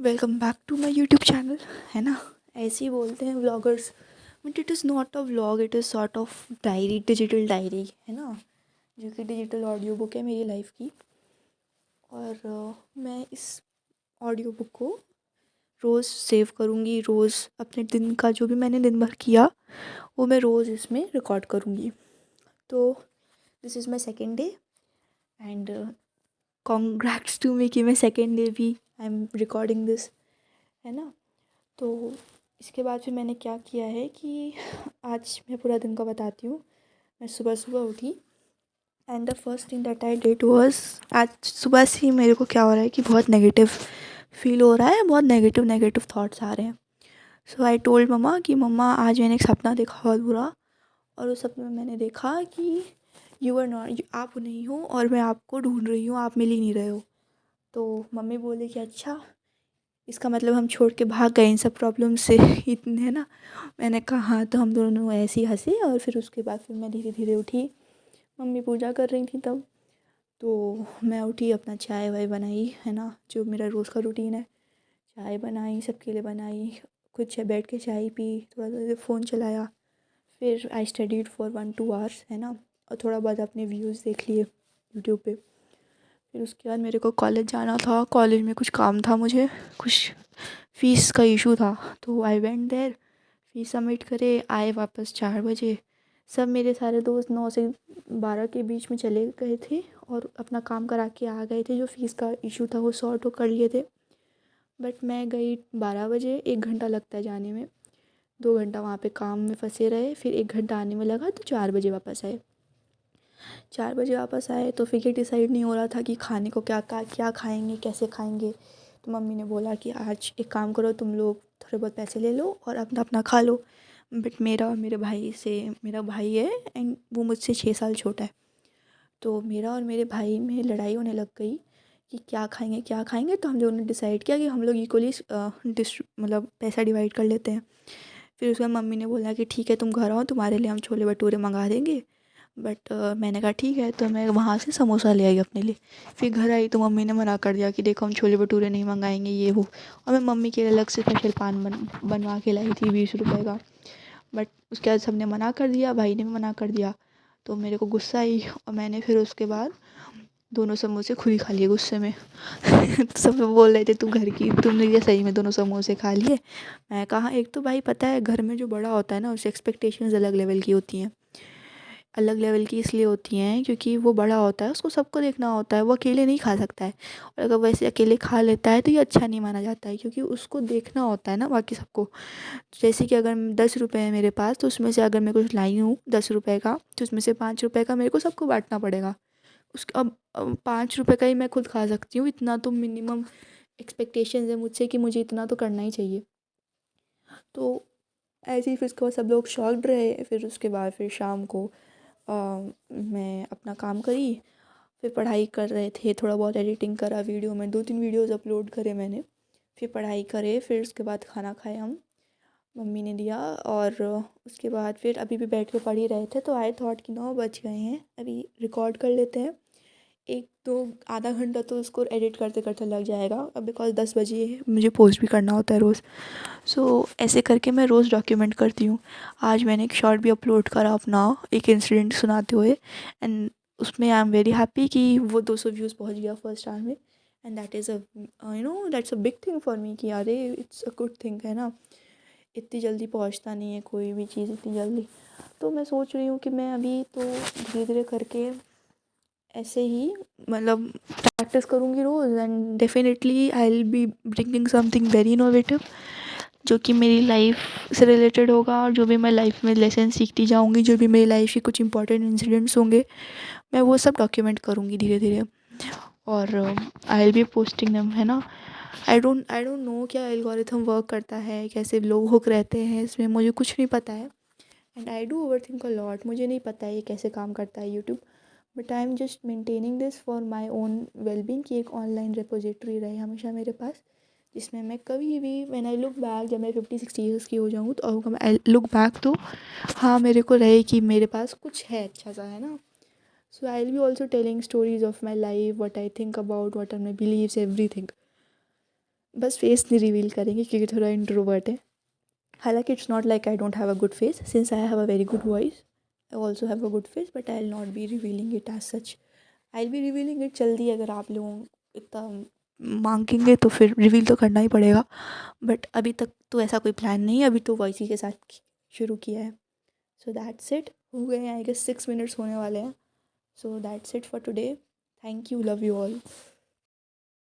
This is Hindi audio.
Welcome back to my YouTube channel. है ना, ऐसे ही बोलते हैं vloggers, but it is not a vlog, it is sort of diary, digital diary. है ना, जो कि डिजिटल ऑडियो बुक है मेरी लाइफ की। और मैं इस ऑडियो बुक को रोज़ सेव करूँगी। रोज़ अपने दिन का जो भी मैंने दिन भर किया वो मैं रोज़ इसमें रिकॉर्ड करूँगी। तो this is my second day and congrats to me कि मैं सेकेंड डे भी आई एम रिकॉर्डिंग दिस। है ना, तो इसके बाद फिर मैंने क्या किया है कि आज मैं पूरा दिन का बताती हूँ। मैं सुबह सुबह उठी and the first thing that I did was, आज सुबह से ही मेरे को क्या हो रहा है कि बहुत नेगेटिव फील हो रहा है, बहुत नेगेटिव नेगेटिव थॉट्स आ रहे हैं। सो आई टोल्ड मम्मा कि मम्मा आज मैंने एक सपना देखा बहुत बुरा, और उस सपने में मैंने देखा कि यू आर नॉट, आप नहीं हो और मैं आपको ढूंढ रही हूँ, आप मिल ही नहीं रहे हो। तो मम्मी बोले कि अच्छा, इसका मतलब हम छोड़ के भाग गए इन सब प्रॉब्लम से इतने। है ना, मैंने कहा हाँ। तो हम दोनों ऐसे ही हंसे और फिर उसके बाद फिर मैं धीरे धीरे उठी। मम्मी पूजा कर रही थी तब। तो मैं उठी, अपना चाय वाय बनाई। है ना, जो मेरा रोज़ का रूटीन है, चाय बनाई, सबके लिए बनाई, खुद बैठ के चाय पी, थोड़ा सा फ़ोन चलाया। फिर आई स्टडीड फॉर 1-2 आवर्स। है ना, और थोड़ा बहुत अपने व्यूज़ देख लिए यूट्यूब पे। फिर उसके बाद मेरे को कॉलेज जाना था। कॉलेज में कुछ काम था मुझे, कुछ फ़ीस का इशू था। तो I went there, fees submit करे, आए वापस 4 बजे। सब मेरे सारे दोस्त 9 से 12 के बीच में चले गए थे और अपना काम करा के आ गए थे। जो फ़ीस का इशू था वो सॉर्ट कर लिए थे। बट मैं गई 12 बजे। 1 घंटा लगता है जाने में, 2 घंटा वहाँ पे काम में फंसे रहे, फिर 1 घंटा आने में लगा, तो 4 बजे वापस आए। 4 बजे वापस आए तो फिर ये डिसाइड नहीं हो रहा था कि खाने को क्या खाएंगे, कैसे खाएंगे। तो मम्मी ने बोला कि आज एक काम करो, तुम लोग थोड़े बहुत पैसे ले लो और अपना अपना खा लो। बट मेरा और मेरे भाई से, मेरा भाई है एंड वो मुझसे 6 साल छोटा है। तो मेरा और मेरे भाई में लड़ाई होने लग गई कि क्या खाएंगे क्या खाएंगे। तो हम लोगों ने डिसाइड किया कि हम लोग इक्वली मतलब पैसा डिवाइड कर लेते हैं। फिर उसके बाद मम्मी ने बोला कि ठीक है, तुम घर आओ, तुम्हारे लिए हम छोले भटूरे मंगा देंगे। बट मैंने कहा ठीक है, तो मैं वहाँ से समोसा ले आई अपने लिए। फिर घर आई तो मम्मी ने मना कर दिया कि देखो हम छोले भटूरे नहीं मंगाएंगे, ये वो। और मैं मम्मी के लिए अलग से स्पेशल पान बनवा के लाई थी 20 रुपए का। बट उसके बाद सबने मना कर दिया, भाई ने भी मना कर दिया। तो मेरे को गुस्सा आई और मैंने फिर उसके बाद दोनों समोसे खुद ही खा लिए गुस्से में। तो सब लोग बोल रहे थे तू घर की, तुमने ये सही में दोनों समोसे खा लिए। मैं कहा एक तो भाई पता है, घर में जो बड़ा होता है ना, उससे एक्सपेक्टेशंस अलग लेवल की होती हैं। अलग लेवल की इसलिए होती हैं क्योंकि वो बड़ा होता है, उसको सबको देखना होता है, वो अकेले नहीं खा सकता है। और अगर वैसे अकेले खा लेता है तो ये अच्छा नहीं माना जाता है, क्योंकि उसको देखना होता है ना बाकी सबको। जैसे कि अगर 10 रुपये है मेरे पास, तो उसमें से अगर मैं कुछ लाई हूँ 10 रुपये का, तो उसमें से 5 रुपये का मेरे को सबको बांटना पड़ेगा। उसके अब 5 रुपये का ही मैं खुद खा सकती हूँ, इतना तो मिनिमम एक्सपेक्टेशंस है मुझसे कि मुझे इतना तो करना ही चाहिए। तो ऐसे ही फिर उसके बाद सब लोग शॉक्ड रहे। फिर उसके बाद फिर शाम को मैं अपना काम करी। फिर पढ़ाई कर रहे थे, थोड़ा बहुत एडिटिंग करा वीडियो में, 2-3 वीडियोज़ अपलोड करे मैंने। फिर पढ़ाई करे, फिर उसके बाद खाना खाए हम, मम्मी ने दिया। और उसके बाद फिर अभी भी बैठ के पढ़ ही रहे थे, तो आई थॉट कि 9 बज गए हैं, अभी रिकॉर्ड कर लेते हैं। एक तो आधा घंटा तो उसको एडिट करते करते लग जाएगा, अब बिकॉज 10 बजे मुझे पोस्ट भी करना होता है रोज़। सो ऐसे करके मैं रोज़ डॉक्यूमेंट करती हूँ। आज मैंने एक शॉर्ट भी अपलोड करा अपना, एक इंसिडेंट सुनाते हुए। एंड उसमें आई एम वेरी हैप्पी कि वो 200 व्यूज़ पहुँच गया फर्स्ट आवर में। And that is a, that's a big thing for me कि अरे इट्स अ गुड थिंग। है ना, इतनी जल्दी पहुँचता नहीं है कोई भी चीज़ इतनी जल्दी। तो मैं सोच रही हूँ कि मैं अभी तो धीरे धीरे करके ऐसे ही मतलब प्रैक्टिस करूँगी रोज़, and definitely I will be bringing something very innovative, जो कि मेरी लाइफ से रिलेटेड होगा। और जो भी मैं लाइफ में लेसन सीखती जाऊँगी, जो भी मेरी लाइफ के कुछ इंपॉर्टेंट इंसिडेंट्स होंगे, मैं वो सब डॉक्यूमेंट करूँगी धीरे धीरे। और आई विल बी पोस्टिंग देम। है ना, आई डोंट नो क्या एल्गोरिथम वर्क करता है, कैसे लोग हुक रहते हैं इसमें, मुझे कुछ नहीं पता है। And I do over think a lot, मुझे नहीं पता है ये कैसे काम करता है YouTube. But I am just maintaining this for my own wellbeing, कि एक ऑनलाइन रिपोजिटरी रहे हमेशा मेरे पास, जिसमें मैं कभी भी व्हेन आई लुक बैक, जब मैं 50-60 ईयर्स की हो जाऊँ तो अगर आई लुक बैक, तो हाँ मेरे को रहे कि मेरे पास कुछ है अच्छा सा। है ना, so I will be also telling stories of my life, what I think about, what are my beliefs, everything. बस फेस नहीं रिवील करेंगे क्योंकि थोड़ा इंट्रोवर्ट है. हालांकि it's not like I don't have a good face, since I have a very good voice I also have a good face, but I will not be revealing it as such. I will be revealing it जल्दी, अगर आप लोग इतना मांगेंगे तो फिर रिवील तो करना ही पड़ेगा. बट अभी तक तो ऐसा कोई प्लान नहीं है, अभी तो वॉइस ही के साथ शुरू किया है. So that's it. हो गए आई गेस 6 मिनट्स होने वाले हैं. So that's it for today. Thank you. Love you all.